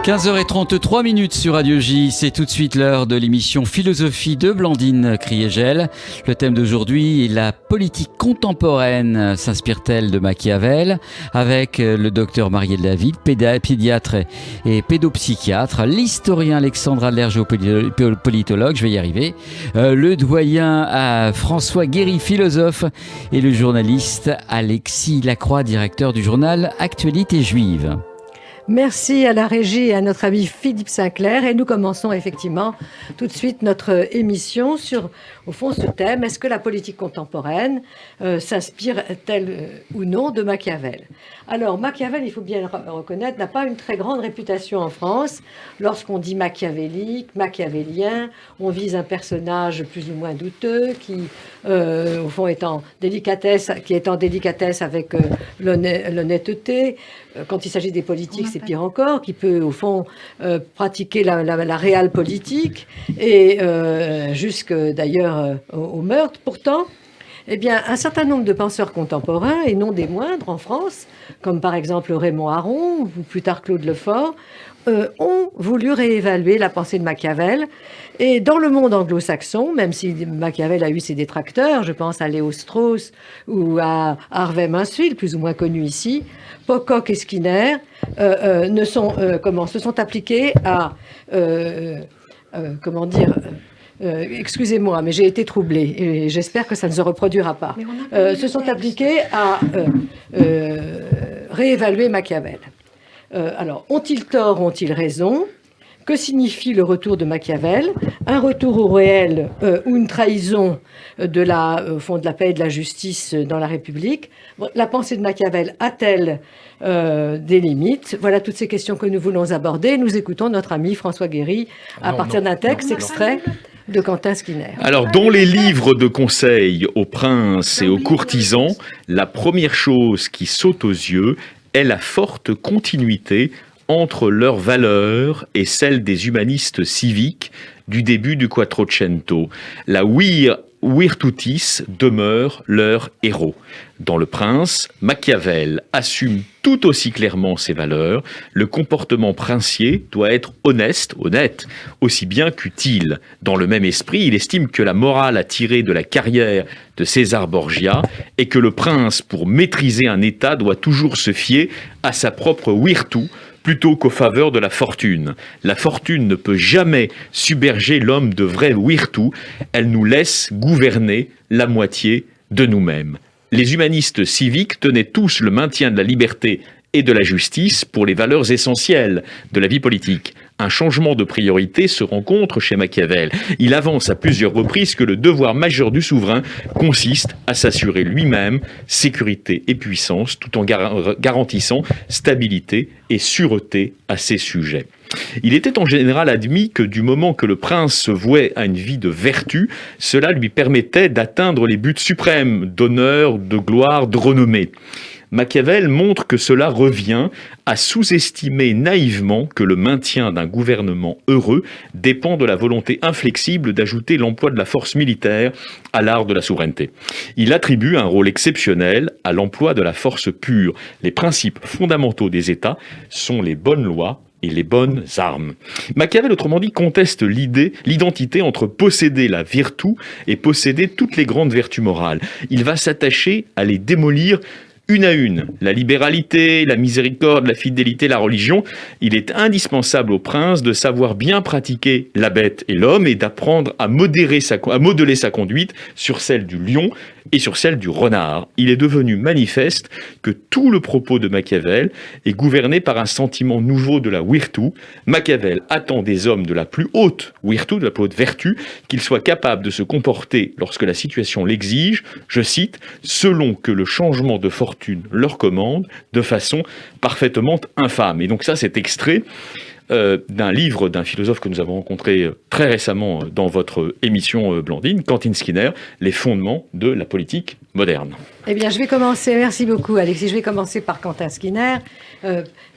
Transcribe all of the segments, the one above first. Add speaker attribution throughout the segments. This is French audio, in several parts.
Speaker 1: 15h33 sur Radio J, c'est tout de suite l'heure de l'émission Philosophie de Blandine Kriégel. Le thème d'aujourd'hui est la politique contemporaine s'inspire-t-elle de Machiavel, avec le docteur Marielle David, pédiatre et pédopsychiatre, l'historien Alexandre Adler, géopolitologue, je vais y arriver, le doyen François Guéry, philosophe, et le journaliste Alexis Lacroix, directeur du journal Actualité Juive.
Speaker 2: Merci à la régie et à notre ami Philippe Sinclair. Et nous commençons effectivement tout de suite notre émission sur, au fond, ce thème. Est-ce que la politique contemporaine s'inspire-t-elle ou non de Machiavel ? Alors, Machiavel, il faut bien le reconnaître, n'a pas une très grande réputation en France. Lorsqu'on dit machiavélique, machiavélien, on vise un personnage plus ou moins douteux qui, au fond, est en délicatesse avec l'honnêteté. Quand il s'agit des politiques, c'est pire encore, qui peut, au fond, pratiquer la réelle politique et jusque, d'ailleurs, au meurtre. Pourtant, eh bien, un certain nombre de penseurs contemporains, et non des moindres en France, comme par exemple Raymond Aron ou plus tard Claude Lefort, ont voulu réévaluer la pensée de Machiavel. Et dans le monde anglo-saxon, même si Machiavel a eu ses détracteurs, je pense à Léo Strauss ou à Harvey Mansfield, plus ou moins connu ici, Pocock et Skinner se sont appliqués à excusez-moi, mais j'ai été troublée et j'espère que ça ne se reproduira pas. Se sont appliqués à réévaluer Machiavel. Alors, ont-ils tort, ont-ils raison ? Que signifie le retour de Machiavel ? Un retour au réel ou une trahison au fond de la paix et de la justice dans la République ? La pensée de Machiavel a-t-elle des limites ? Voilà toutes ces questions que nous voulons aborder. Nous écoutons notre ami François Guéry à partir d'un texte extrait de Quentin Skinner.
Speaker 3: Alors, dans les livres de conseils aux princes et aux courtisans, la première chose qui saute aux yeux est la forte continuité entre leurs valeurs et celles des humanistes civiques du début du Quattrocento. La virtutis demeure leur héros. Dans Le Prince, Machiavel assume tout aussi clairement ses valeurs. Le comportement princier doit être honnête, aussi bien qu'utile. Dans le même esprit, il estime que la morale à tirer de la carrière de César Borgia est que le prince, pour maîtriser un État, doit toujours se fier à sa propre virtu, plutôt qu'aux faveurs de la fortune. La fortune ne peut jamais submerger l'homme de vraie virtu, elle nous laisse gouverner la moitié de nous-mêmes. Les humanistes civiques tenaient tous le maintien de la liberté et de la justice pour les valeurs essentielles de la vie politique. Un changement de priorité se rencontre chez Machiavel. Il avance à plusieurs reprises que le devoir majeur du souverain consiste à s'assurer lui-même sécurité et puissance tout en garantissant stabilité et sûreté à ses sujets. Il était en général admis que du moment que le prince se vouait à une vie de vertu, cela lui permettait d'atteindre les buts suprêmes d'honneur, de gloire, de renommée. Machiavel montre que cela revient à sous-estimer naïvement que le maintien d'un gouvernement heureux dépend de la volonté inflexible d'ajouter l'emploi de la force militaire à l'art de la souveraineté. Il attribue un rôle exceptionnel à l'emploi de la force pure. Les principes fondamentaux des États sont les bonnes lois et les bonnes armes. Machiavel, autrement dit, conteste l'identité entre posséder la virtu et posséder toutes les grandes vertus morales. Il va s'attacher à les démolir une à une. La libéralité, la miséricorde, la fidélité, la religion. Il est indispensable au prince de savoir bien pratiquer la bête et l'homme et d'apprendre à modeler sa conduite sur celle du lion et sur celle du renard. Il est devenu manifeste que tout le propos de Machiavel est gouverné par un sentiment nouveau de la virtu. Machiavel attend des hommes de la plus haute virtu, de la plus haute vertu, qu'ils soient capables de se comporter lorsque la situation l'exige, je cite, selon que le changement de fortune leur commande, de façon parfaitement infâme. Et donc ça, c'est extrait d'un livre d'un philosophe que nous avons rencontré très récemment dans votre émission Blandine, Quentin Skinner, Les fondements de la politique moderne.
Speaker 2: Eh bien, je vais commencer, merci beaucoup Alexis, je vais commencer par Quentin Skinner,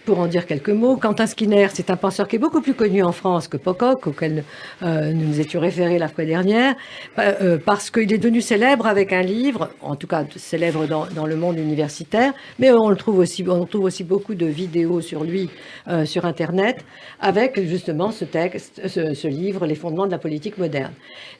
Speaker 2: pour en dire quelques mots. Quentin Skinner, c'est un penseur qui est beaucoup plus connu en France que Pocock, auquel nous nous étions référés la fois dernière, parce qu'il est devenu célèbre avec un livre, en tout cas célèbre dans le monde universitaire, mais on trouve aussi beaucoup de vidéos sur lui sur Internet, avec justement ce texte, ce livre, Les fondements de la politique moderne.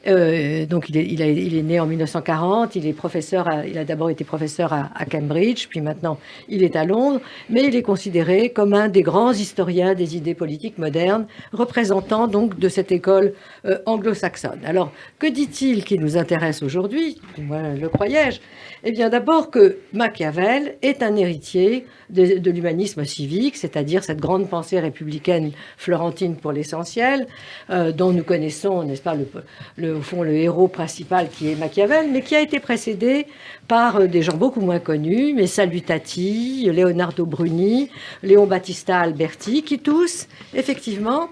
Speaker 2: Donc il est né en 1940, il a d'abord été professeur à Cambridge, puis maintenant il est à Londres, mais il est considéré comme un des grands historiens des idées politiques modernes, représentant donc de cette école anglo-saxonne. Alors, que dit-il qui nous intéresse aujourd'hui? Moi, le croyais-je? Eh bien, d'abord que Machiavel est un héritier de l'humanisme civique, c'est-à-dire cette grande pensée républicaine florentine pour l'essentiel, dont nous connaissons, n'est-ce pas, au fond, le héros principal qui est Machiavel, mais qui a été précédé par des gens beaucoup moins connus, mais Salutati, Leonardo Bruni, Léon Battista Alberti, qui tous, effectivement,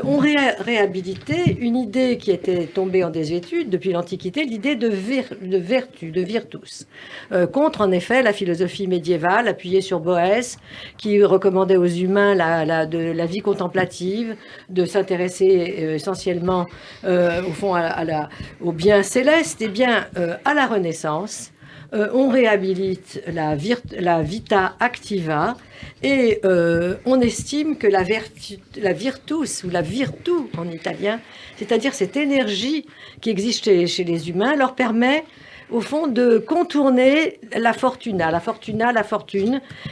Speaker 2: ont réhabilité une idée qui était tombée en désuétude depuis l'Antiquité, l'idée de vertu, de virtus, contre en effet la philosophie médiévale appuyée sur Boès, qui recommandait aux humains la vie contemplative, de s'intéresser essentiellement au fond au bien céleste, et bien à la Renaissance. On réhabilite la vita activa et on estime que la virtus, ou la virtu en italien, c'est-à-dire cette énergie qui existe chez les humains, leur permet au fond de contourner la fortune,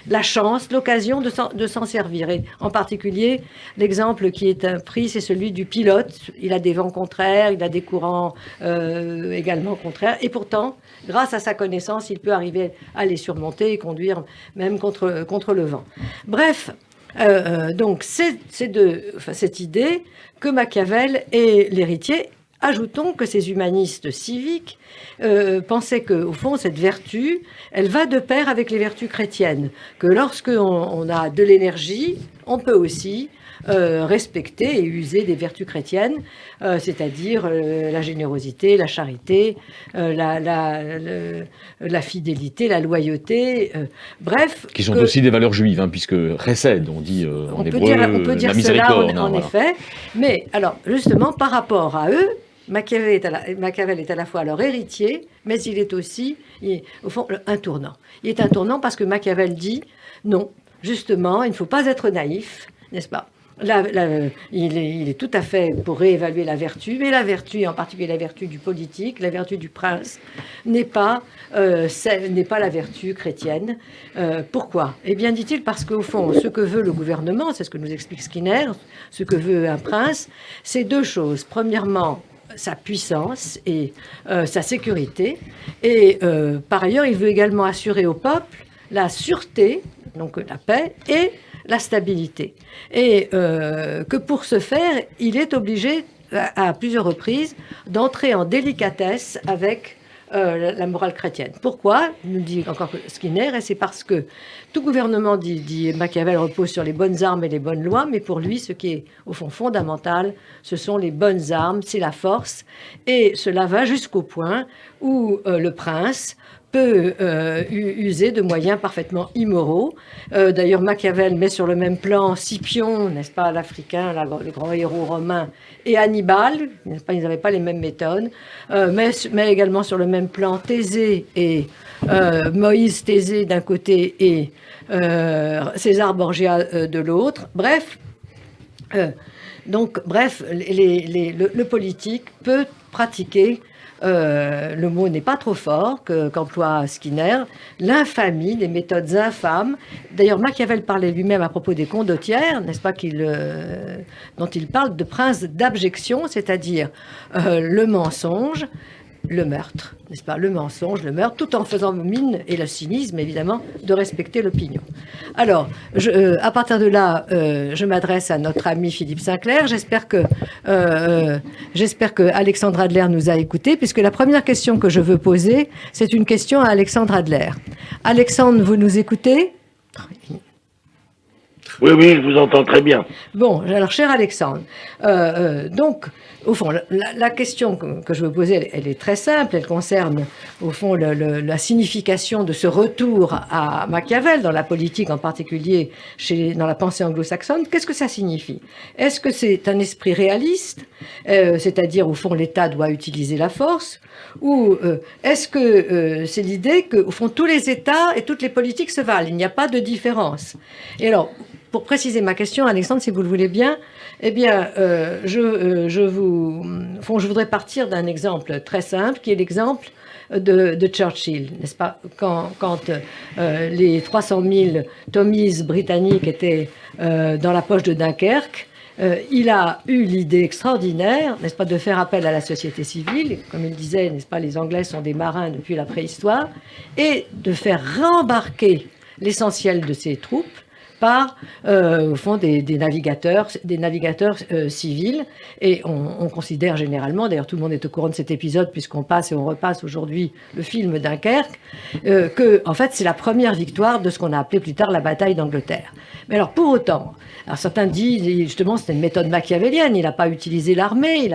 Speaker 2: la chance, l'occasion de s'en servir. Et en particulier, l'exemple qui est pris, c'est celui du pilote. Il a des vents contraires, il a des courants également contraires, et pourtant, grâce à sa connaissance, il peut arriver à les surmonter et conduire même contre le vent. Bref, donc c'est de cette idée que Machiavel est l'héritier. Ajoutons que ces humanistes civiques pensaient qu'au fond, cette vertu, elle va de pair avec les vertus chrétiennes, que lorsqu'on a de l'énergie, on peut aussi respecter et user des vertus chrétiennes, c'est-à-dire la générosité, la charité, la fidélité, la loyauté, bref.
Speaker 3: Qui sont aussi des valeurs juives, puisque chesed, on dit en hébreu,
Speaker 2: on peut dire
Speaker 3: la miséricorde.
Speaker 2: Cela, en effet. Mais alors, justement, par rapport à eux, Machiavel est à la fois leur héritier, mais il est aussi, au fond, un tournant. Il est un tournant parce que Machiavel dit, non, justement, il ne faut pas être naïf, n'est-ce pas? Il est tout à fait pour réévaluer la vertu, mais la vertu, en particulier la vertu du politique, la vertu du prince, n'est pas la vertu chrétienne. Pourquoi? Eh bien, dit-il, parce qu'au fond, ce que veut le gouvernement, c'est ce que nous explique Skinner, ce que veut un prince, c'est deux choses. Premièrement, sa puissance et sa sécurité. Et par ailleurs, il veut également assurer au peuple la sûreté, donc la paix, et la stabilité. Et que pour ce faire, il est obligé, à plusieurs reprises, d'entrer en délicatesse avec la morale chrétienne. Pourquoi? Nous dit encore Skinner, et c'est parce que tout gouvernement, dit Machiavel, repose sur les bonnes armes et les bonnes lois, mais pour lui, ce qui est au fond fondamental, ce sont les bonnes armes, c'est la force, et cela va jusqu'au point où le prince peut user de moyens parfaitement immoraux. D'ailleurs, Machiavel met sur le même plan Scipion, n'est-ce pas, l'Africain, le grand héros romain, et Hannibal, n'est-ce pas, ils n'avaient pas les mêmes méthodes, mais également sur le même plan Thésée et Moïse Thésée d'un côté et César Borgia de l'autre. Bref, le politique peut pratiquer, le mot n'est pas trop fort qu'emploie Skinner, l'infamie, des méthodes infâmes. D'ailleurs, Machiavel parlait lui-même à propos des condottières, n'est-ce pas, dont il parle de prince d'abjection, c'est-à-dire le mensonge, le meurtre, n'est-ce pas, le mensonge, le meurtre, tout en faisant mine, et le cynisme évidemment, de respecter l'opinion. Alors, à partir de là, je m'adresse à notre ami Philippe Sinclair. J'espère que Alexandre Adler nous a écoutés, puisque la première question que je veux poser, c'est une question à Alexandre Adler. Alexandre, vous nous écoutez?
Speaker 4: Oui, oui, je vous entends très bien.
Speaker 2: Bon, alors, cher Alexandre, donc, au fond, la question que je veux poser, elle est très simple. Elle concerne, au fond, la signification de ce retour à Machiavel, dans la politique en particulier, dans la pensée anglo-saxonne. Qu'est-ce que ça signifie? Est-ce que c'est un esprit réaliste, c'est-à-dire, au fond, l'État doit utiliser la force, ou est-ce que c'est l'idée que, au fond, tous les États et toutes les politiques se valent, il n'y a pas de différence? Et alors, pour préciser ma question, Alexandre, si vous le voulez bien, eh bien, je voudrais partir d'un exemple très simple, qui est l'exemple de Churchill, n'est-ce pas? Quand les 300 000 Tommies britanniques étaient dans la poche de Dunkerque, il a eu l'idée extraordinaire, n'est-ce pas, de faire appel à la société civile, comme il disait, n'est-ce pas, les Anglais sont des marins depuis la préhistoire, et de faire rembarquer l'essentiel de ses troupes par, au fond, des navigateurs civils. Et on considère généralement, d'ailleurs tout le monde est au courant de cet épisode puisqu'on passe et on repasse aujourd'hui le film Dunkerque, que en fait c'est la première victoire de ce qu'on a appelé plus tard la bataille d'Angleterre. Mais alors pour autant, alors certains disent justement c'était une méthode machiavélienne, il n'a pas utilisé l'armée, il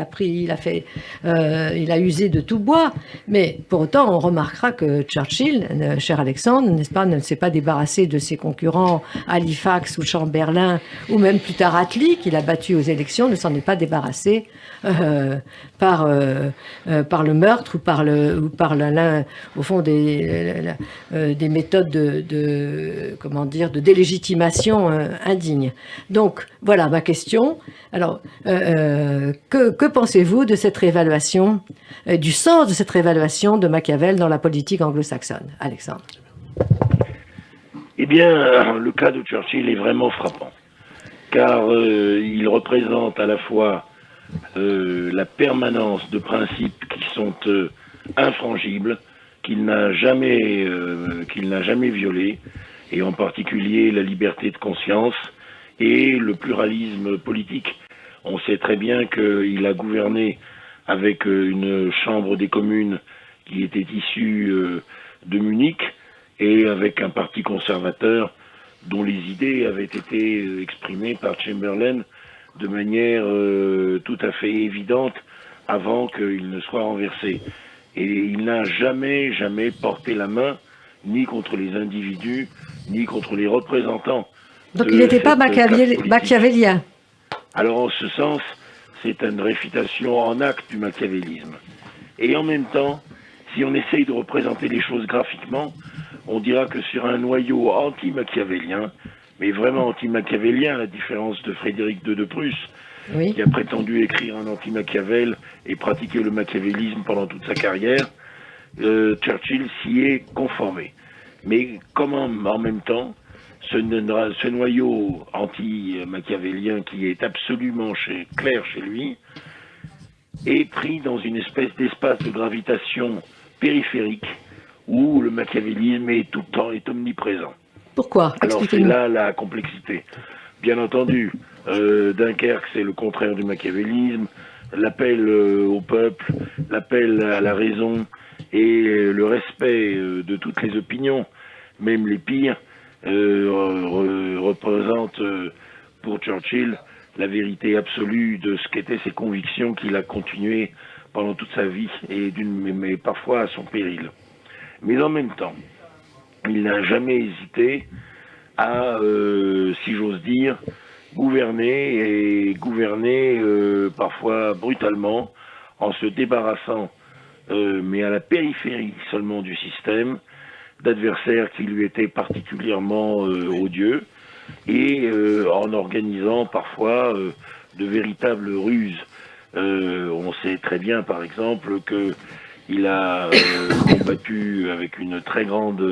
Speaker 2: a usé de tout bois, mais pour autant on remarquera que Churchill, cher Alexandre, n'est-ce pas, ne s'est pas débarrassé de ses concurrents Halifax ou Chamberlain, ou même plus tard Attlee, qu'il a battu aux élections, ne s'en est pas débarrassé par le meurtre ou au fond des méthodes de délégitimation indignes. Donc voilà ma question. Alors que pensez-vous de cette réévaluation, du sens de cette réévaluation de Machiavel dans la politique anglo-saxonne, Alexandre?
Speaker 4: Eh bien, le cas de Churchill est vraiment frappant, car il représente à la fois la permanence de principes qui sont infrangibles, qu'il n'a jamais violés, et en particulier la liberté de conscience et le pluralisme politique. On sait très bien qu'il a gouverné avec une chambre des communes qui était issue de Munich, et avec un parti conservateur dont les idées avaient été exprimées par Chamberlain de manière tout à fait évidente avant qu'il ne soit renversé. Et il n'a jamais porté la main ni contre les individus, ni contre les représentants.
Speaker 2: Donc il n'était pas machiavélien.
Speaker 4: Alors en ce sens, c'est une réfutation en acte du machiavélisme. Et en même temps, si on essaye de représenter les choses graphiquement, on dira que sur un noyau anti-machiavélien, mais vraiment anti-machiavélien, à la différence de Frédéric II de Prusse, qui a prétendu écrire un anti-Machiavel et pratiquer le machiavélisme pendant toute sa carrière, Churchill s'y est conformé. Mais comment, en même temps, ce noyau anti-machiavélien qui est absolument clair chez lui, est pris dans une espèce d'espace de gravitation périphérique où le machiavélisme est tout le temps, est omniprésent.
Speaker 2: Pourquoi?
Speaker 4: Alors c'est là la complexité. Bien entendu, Dunkerque c'est le contraire du machiavélisme, l'appel au peuple, l'appel à la raison et le respect de toutes les opinions, même les pires, représentent pour Churchill la vérité absolue de ce qu'étaient ses convictions qu'il a continué pendant toute sa vie, mais parfois à son péril. Mais en même temps, il n'a jamais hésité à, si j'ose dire, gouverner parfois brutalement, en se débarrassant, mais à la périphérie seulement du système, d'adversaires qui lui étaient particulièrement odieux, et en organisant parfois de véritables ruses. On sait très bien, par exemple, qu'il a combattu avec une très grande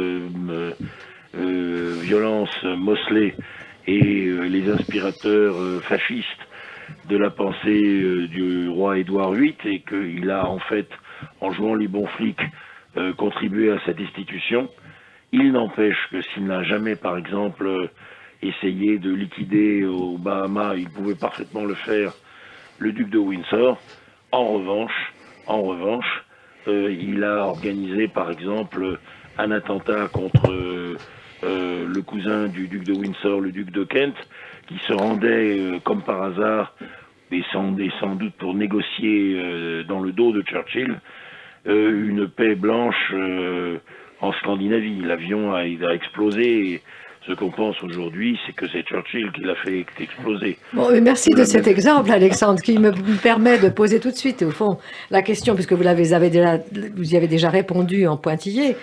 Speaker 4: violence Mosley et les inspirateurs fascistes de la pensée du roi Édouard VIII, et qu'il a en fait, en jouant les bons flics, contribué à sa destitution. Il n'empêche que s'il n'a jamais, par exemple, essayé de liquider aux Bahamas, il pouvait parfaitement le faire, le duc de Windsor. En revanche, il a organisé, par exemple, un attentat contre le cousin du duc de Windsor, le duc de Kent, qui se rendait comme par hasard, et sans doute pour négocier dans le dos de Churchill, une paix blanche en Scandinavie. L'avion a explosé. Et ce qu'on pense aujourd'hui, c'est que c'est Churchill qui l'a fait exploser.
Speaker 2: Bon, merci de cet exemple, Alexandre, qui me permet de poser tout de suite, au fond, la question, puisque vous y avez déjà répondu en pointillé,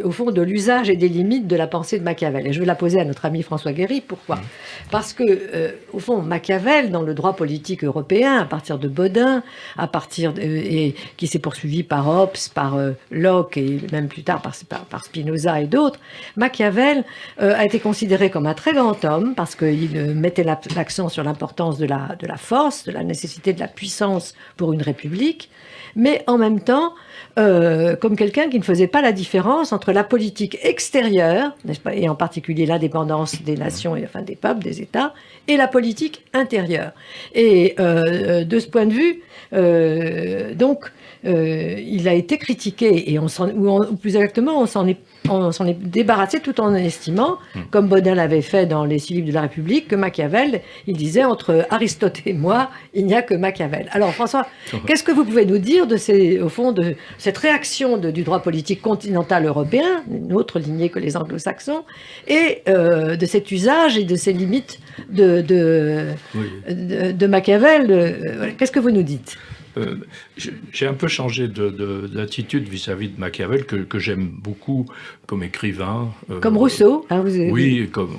Speaker 2: au fond, de l'usage et des limites de la pensée de Machiavel. Et je vais la poser à notre ami François Guéry. Pourquoi ? Parce que, au fond, Machiavel, dans le droit politique européen, à partir de Bodin, et qui s'est poursuivi par Hobbes, par Locke, et même plus tard par Spinoza et d'autres, Machiavel a été considéré comme un très grand homme parce qu'il mettait l'accent sur l'importance de la force, de la nécessité de la puissance pour une république, mais en même temps comme quelqu'un qui ne faisait pas la différence entre la politique extérieure, n'est-ce pas, et en particulier l'indépendance des nations, et enfin des peuples, des États, et la politique intérieure. Et de ce point de vue, il a été critiqué, ou plus exactement, on s'en est débarrassé tout en estimant, comme Bodin l'avait fait dans les 6 livres de la République, que Machiavel, il disait, entre Aristote et moi, il n'y a que Machiavel. Alors François, qu'est-ce que vous pouvez nous dire de cette réaction du droit politique continental européen, une autre lignée que les anglo-saxons, et de cet usage et de ces limites de Machiavel? Qu'est-ce que vous nous dites ?
Speaker 5: J'ai un peu changé d'attitude vis-à-vis de Machiavel, que j'aime beaucoup comme écrivain.
Speaker 2: Comme Rousseau, hein,
Speaker 5: oui, comme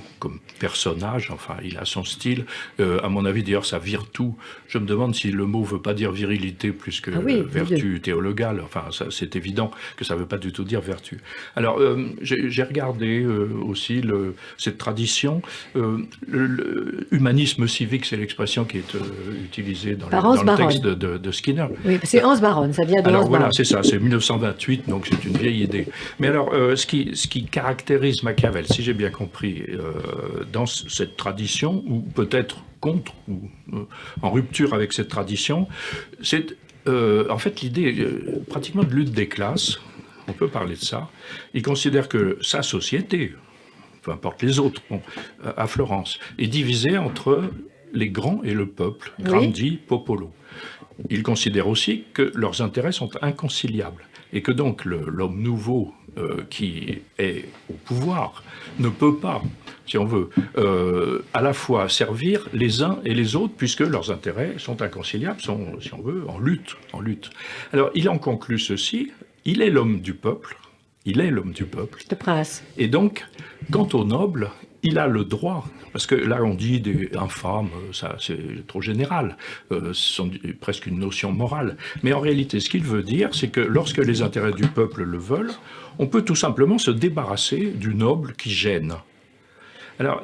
Speaker 5: personnage, enfin, il a son style. À mon avis, d'ailleurs, sa virtu, je me demande si le mot ne veut pas dire virilité plus que vertu théologale. Enfin, c'est évident que ça ne veut pas du tout dire vertu. Alors, j'ai regardé aussi cette tradition. L'humanisme civique, c'est l'expression qui est utilisée dans le texte de Skinner.
Speaker 2: Oui, c'est Hans Baron, ça vient de
Speaker 5: alors,
Speaker 2: Hans
Speaker 5: voilà,
Speaker 2: Baron.
Speaker 5: c'est ça, c'est 1928, donc c'est une vieille idée. Mais alors, ce qui caractérise Machiavel, si j'ai bien compris, dans cette tradition, ou peut-être contre, ou en rupture avec cette tradition, c'est en fait l'idée pratiquement de lutte des classes, on peut parler de ça. Il considère que sa société, peu importe les autres, à Florence, est divisée entre les grands et le peuple, grandi popolo. Il considère aussi que leurs intérêts sont inconciliables et que donc l'homme nouveau qui est au pouvoir ne peut pas, si on veut, à la fois servir les uns et les autres puisque leurs intérêts sont inconciliables, sont, si on veut, en lutte. Alors il en conclut ceci, il est l'homme du peuple,
Speaker 2: Le prince.
Speaker 5: Et donc, quant aux nobles, il a le droit, parce que là on dit des infâmes, ça c'est trop général, c'est presque une notion morale, mais en réalité ce qu'il veut dire c'est que lorsque les intérêts du peuple le veulent, on peut tout simplement se débarrasser du noble qui gêne. Alors,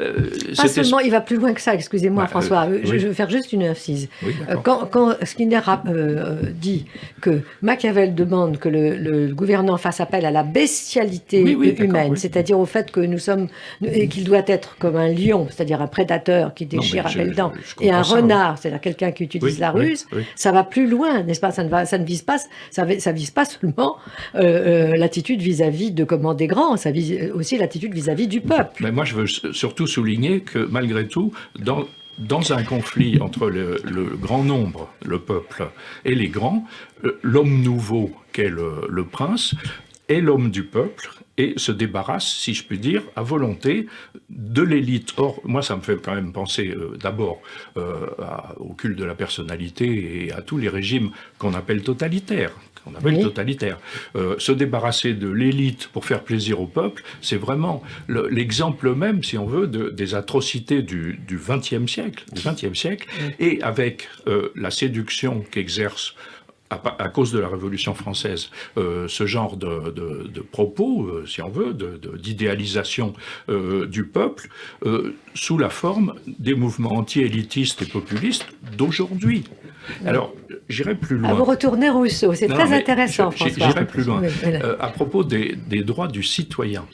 Speaker 2: pas seulement, il va plus loin que ça, excusez-moi François, je vais faire juste une incise.
Speaker 5: Oui,
Speaker 2: quand Skinner dit que Machiavel demande que le gouvernant fasse appel à la bestialité humaine, c'est-à-dire au fait que nous sommes, et qu'il doit être comme un lion, c'est-à-dire un prédateur qui déchire à belles dents, et un renard, c'est-à-dire quelqu'un qui utilise la ruse, ça va plus loin, n'est-ce pas? Ça ne vise pas, ça vise pas seulement l'attitude vis-à-vis de des grands, ça vise aussi l'attitude vis-à-vis du peuple.
Speaker 5: Mais moi je veux surtout souligner que malgré tout, dans un conflit entre le grand nombre, le peuple, et les grands, l'homme nouveau qu'est le prince est l'homme du peuple et se débarrasse, si je puis dire, à volonté de l'élite. Or, moi ça me fait quand même penser d'abord au culte de la personnalité et à tous les régimes qu'on appelle totalitaires. Se débarrasser de l'élite pour faire plaisir au peuple, c'est vraiment l'exemple même, si on veut, des atrocités du XXe siècle. Et avec la séduction qu'exerce à cause de la Révolution française, ce genre de propos, si on veut, d'idéalisation du peuple, sous la forme des mouvements anti-élitistes et populistes d'aujourd'hui. Alors, j'irai plus loin.
Speaker 2: Vous retournez Rousseau, c'est très intéressant, François.
Speaker 5: J'irai plus loin. À propos des droits du citoyen.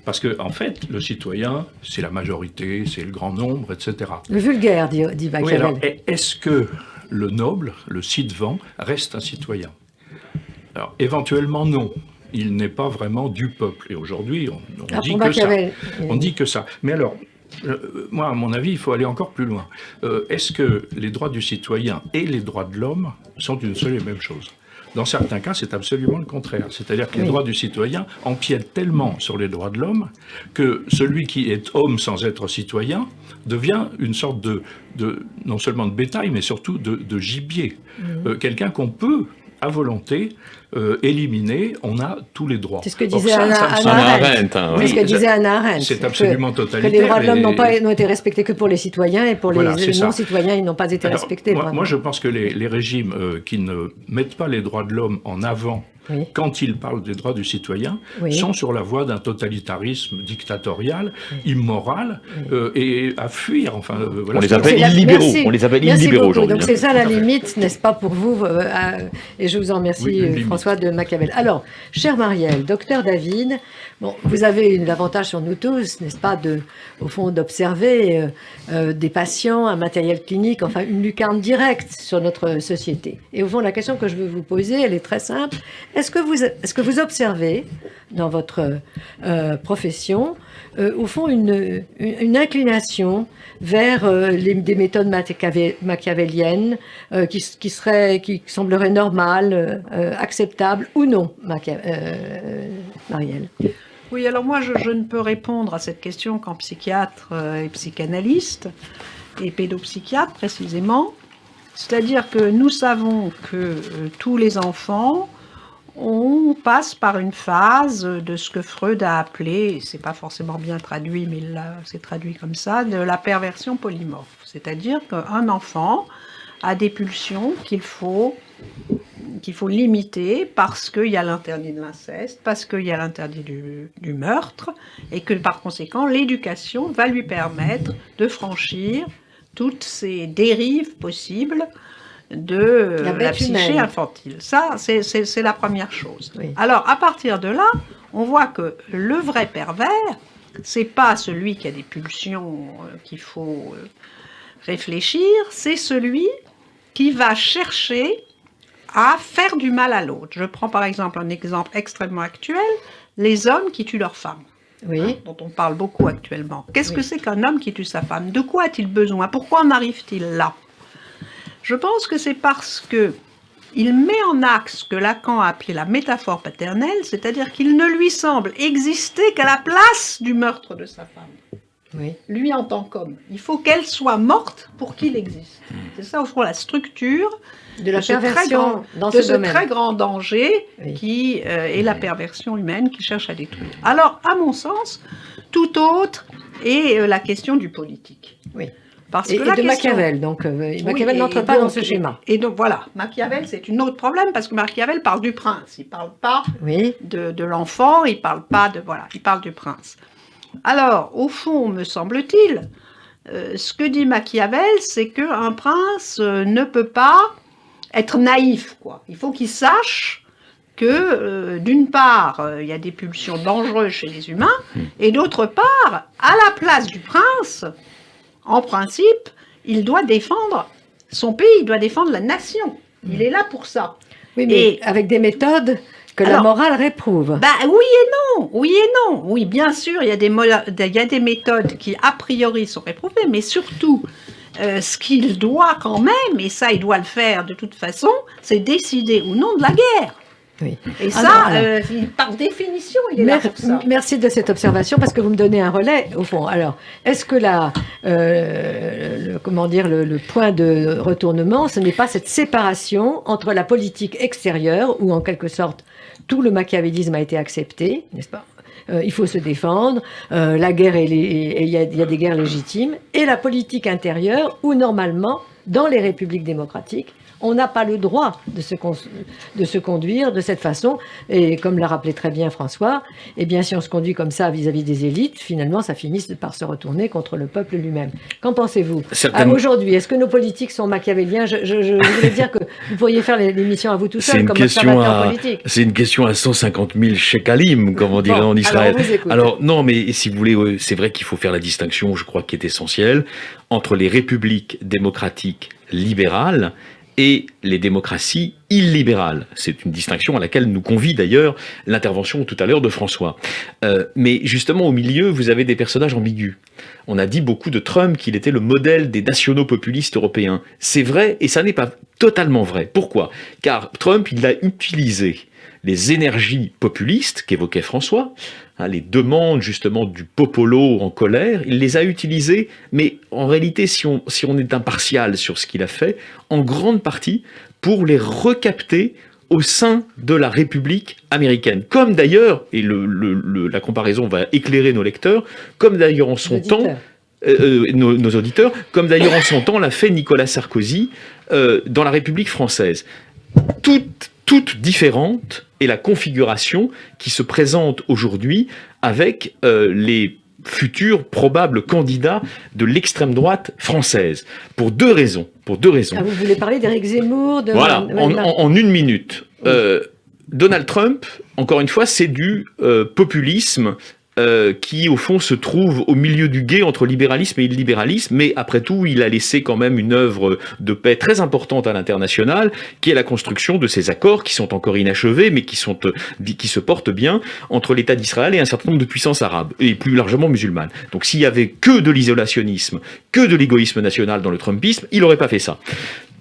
Speaker 5: Parce que, en fait, le citoyen, c'est la majorité, c'est le grand nombre, etc.
Speaker 2: Le vulgaire, dit Machiavel.
Speaker 5: Oui, alors, est-ce que le noble, le ci-devant, reste un citoyen? Alors, éventuellement, non. il n'est pas vraiment du peuple. Et aujourd'hui, on dit
Speaker 2: pour
Speaker 5: que ça.
Speaker 2: Machiavel.
Speaker 5: On dit que ça. Mais alors, moi, à mon avis, il faut aller encore plus loin. Est-ce que les droits du citoyen et les droits de l'homme sont une seule et même chose ? Dans certains cas, c'est absolument le contraire. C'est-à-dire que les droits du citoyen empiètent tellement sur les droits de l'homme que celui qui est homme sans être citoyen devient une sorte de non seulement de bétail, mais surtout de gibier. Quelqu'un qu'on peut, à volonté, éliminer, on a tous les droits.
Speaker 2: C'est ce que disait
Speaker 3: Anna Arendt.
Speaker 2: C'est ce que disait Anna Arendt.
Speaker 5: C'est absolument totalitaire.
Speaker 2: Que les droits de l'homme n'ont été respectés que pour les citoyens et pour
Speaker 5: Voilà,
Speaker 2: les non-citoyens, ils n'ont pas été respectés.
Speaker 5: Moi, je pense que les régimes qui ne mettent pas les droits de l'homme en avant quand ils parlent des droits du citoyen, sont sur la voie d'un totalitarisme dictatorial, immoral, et à fuir. Enfin, voilà,
Speaker 3: on les appelle illibéraux.
Speaker 2: Merci.
Speaker 3: On les appelle
Speaker 2: Merci
Speaker 3: illibéraux
Speaker 2: beaucoup.
Speaker 3: aujourd'hui.
Speaker 2: Donc c'est ça la limite, n'est-ce pas, pour vous et je vous en remercie, François de Machiavel. Alors, cher Marielle, docteur David, bon, vous avez l'avantage sur nous tous, n'est-ce pas, au fond, d'observer des patients, un matériel clinique, enfin une lucarne directe sur notre société. Et au fond, la question que je veux vous poser, elle est très simple. Est-ce que vous observez dans votre profession, au fond, une inclination vers des méthodes machiavéliennes qui sembleraient normales, acceptables ou non, Marielle?
Speaker 6: Oui, alors moi, je ne peux répondre à cette question qu'en psychiatre et psychanalyste, et pédopsychiatre précisément. C'est-à-dire que nous savons que tous les enfants, on passe par une phase de ce que Freud a appelé, c'est pas forcément bien traduit, mais c'est traduit comme ça, de la perversion polymorphe. C'est-à-dire qu'un enfant a des pulsions qu'il faut limiter parce qu'il y a l'interdit de l'inceste, parce qu'il y a l'interdit du meurtre, et que par conséquent, l'éducation va lui permettre de franchir toutes ces dérives possibles de la psyché infantile. Ça, c'est la première chose. Oui. Alors, à partir de là, on voit que le vrai pervers, c'est pas celui qui a des pulsions qu'il faut réfléchir, c'est celui qui va chercher à faire du mal à l'autre. Je prends par exemple un exemple extrêmement actuel, les hommes qui tuent leurs femmes.
Speaker 2: Oui.
Speaker 6: Dont on parle beaucoup actuellement. Qu'est-ce que c'est qu'un homme qui tue sa femme? De quoi a-t-il besoin? Pourquoi en arrive-t-il là? Je pense que c'est parce que il met en axe ce que Lacan a appelé la métaphore paternelle, c'est-à-dire qu'il ne lui semble exister qu'à la place du meurtre de sa femme.
Speaker 2: Oui.
Speaker 6: Lui en tant qu'homme. Il faut qu'elle soit morte pour qu'il existe. C'est ça, au fond, la structure
Speaker 2: de la perversion dans
Speaker 6: ce
Speaker 2: domaine.
Speaker 6: Très grand danger qui est la perversion humaine qui cherche à détruire. Alors, à mon sens, tout autre est la question du politique.
Speaker 2: Oui.
Speaker 6: Parce
Speaker 2: et
Speaker 6: que
Speaker 2: de Machiavel, donc Machiavel n'entre pas dans ce schéma.
Speaker 6: Et donc voilà, Machiavel c'est un autre problème parce que Machiavel parle du prince, il ne parle pas de l'enfant, il parle pas de il parle du prince. Alors au fond, me semble-t-il, ce que dit Machiavel, c'est qu'un prince ne peut pas être naïf, quoi. Il faut qu'il sache que d'une part, il y a des pulsions dangereuses chez les humains, et d'autre part, à la place du prince, en principe, il doit défendre son pays, il doit défendre la nation. Il est là pour ça.
Speaker 2: Oui, mais avec des méthodes que la morale réprouve.
Speaker 6: Bah, oui et non, oui et non. Oui, bien sûr, il y a des méthodes qui, a priori, sont réprouvées, mais surtout, ce qu'il doit quand même, et ça, il doit le faire de toute façon, c'est décider ou non de la guerre.
Speaker 2: Oui.
Speaker 6: Et ça, par définition, il est là pour ça.
Speaker 2: Merci de cette observation, parce que vous me donnez un relais, au fond. Alors, est-ce que le point de retournement, ce n'est pas cette séparation entre la politique extérieure, où en quelque sorte, tout le machiavélisme a été accepté, n'est-ce pas? Il faut se défendre, la guerre, il y a des guerres légitimes, et la politique intérieure, où normalement, dans les républiques démocratiques, on n'a pas le droit de se conduire de cette façon. Et comme l'a rappelé très bien François, eh bien, si on se conduit comme ça vis-à-vis des élites, finalement, ça finit par se retourner contre le peuple lui-même. Qu'en pensez-vous? Aujourd'hui, est-ce que nos politiques sont machiavéliens? Je voulais dire que vous pourriez faire l'émission à vous tout seul, comme observateur politique.
Speaker 3: C'est une question à 150 000 shekalim, comme on dirait en Israël. Alors, non, mais si vous voulez, c'est vrai qu'il faut faire la distinction, je crois, qui est essentielle, entre les républiques démocratiques libérales et les démocraties illibérales. C'est une distinction à laquelle nous convie d'ailleurs l'intervention tout à l'heure de François. Mais justement, au milieu, vous avez des personnages ambigus. On a dit beaucoup de Trump qu'il était le modèle des nationaux populistes européens. C'est vrai, et ça n'est pas totalement vrai. Pourquoi ? Car Trump, il a utilisé les énergies populistes qu'évoquait François, les demandes justement du popolo en colère, il les a utilisées, mais en réalité, si on est impartial sur ce qu'il a fait, en grande partie pour les recapter au sein de la République américaine. Comme d'ailleurs, et la comparaison va éclairer nos lecteurs, comme d'ailleurs en son temps, nos auditeurs, comme d'ailleurs en son temps l'a fait Nicolas Sarkozy dans la République française. Toute différente est la configuration qui se présente aujourd'hui avec les futurs probables candidats de l'extrême droite française. Pour deux raisons.
Speaker 2: Ah, vous voulez parler d'Éric Zemmour
Speaker 3: Voilà, en une minute. Donald Trump, encore une fois, c'est du populisme qui, au fond, se trouve au milieu du gué entre libéralisme et illibéralisme, mais après tout, il a laissé quand même une œuvre de paix très importante à l'international, qui est la construction de ces accords qui sont encore inachevés, mais qui se portent bien entre l'État d'Israël et un certain nombre de puissances arabes, et plus largement musulmanes. Donc s'il y avait que de l'isolationnisme, que de l'égoïsme national dans le trumpisme, il n'aurait pas fait ça.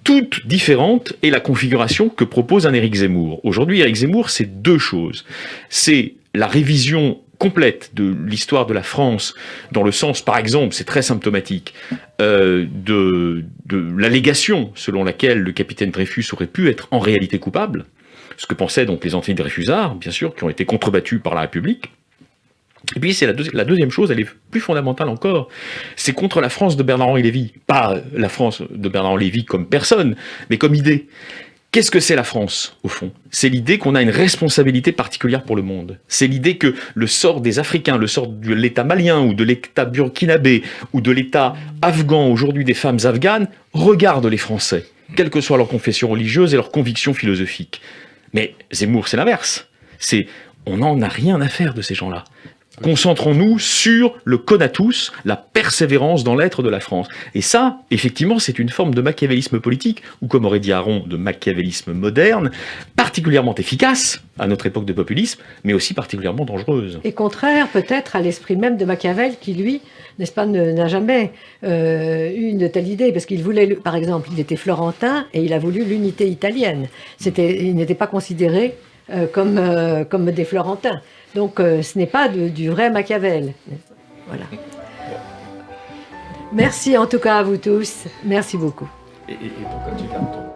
Speaker 3: Toute différente est la configuration que propose un Éric Zemmour. Aujourd'hui, Éric Zemmour, c'est deux choses. C'est la révision complète de l'histoire de la France, dans le sens, par exemple, c'est très symptomatique, de l'allégation selon laquelle le capitaine Dreyfus aurait pu être en réalité coupable, ce que pensaient donc les anti-Dreyfusards, bien sûr, qui ont été contrebattus par la République. Et puis c'est la deuxième chose, elle est plus fondamentale encore, c'est contre la France de Bernard-Henri Lévy. Pas la France de Bernard-Henri Lévy comme personne, mais comme idée. Qu'est-ce que c'est la France, au fond ? C'est l'idée qu'on a une responsabilité particulière pour le monde. C'est l'idée que le sort des Africains, le sort de l'État malien ou de l'État burkinabé ou de l'État afghan, aujourd'hui des femmes afghanes, regarde les Français, quelle que soit leur confession religieuse et leurs convictions philosophiques. Mais Zemmour, c'est l'inverse. On n'en a rien à faire de ces gens-là. Concentrons-nous sur le conatus, la persévérance dans l'être de la France. Et ça, effectivement, c'est une forme de machiavélisme politique, ou comme aurait dit Aron, de machiavélisme moderne, particulièrement efficace à notre époque de populisme, mais aussi particulièrement dangereuse.
Speaker 2: Et contraire peut-être à l'esprit même de Machiavel qui, lui, n'est-ce pas, n'a jamais eu une telle idée, parce qu'il voulait, par exemple, il était florentin et il a voulu l'unité italienne. Il n'était pas considéré comme des Florentins. Donc ce n'est pas du vrai Machiavel. Voilà. Merci en tout cas à vous tous. Merci beaucoup.
Speaker 5: Et pourquoi tu gardes ton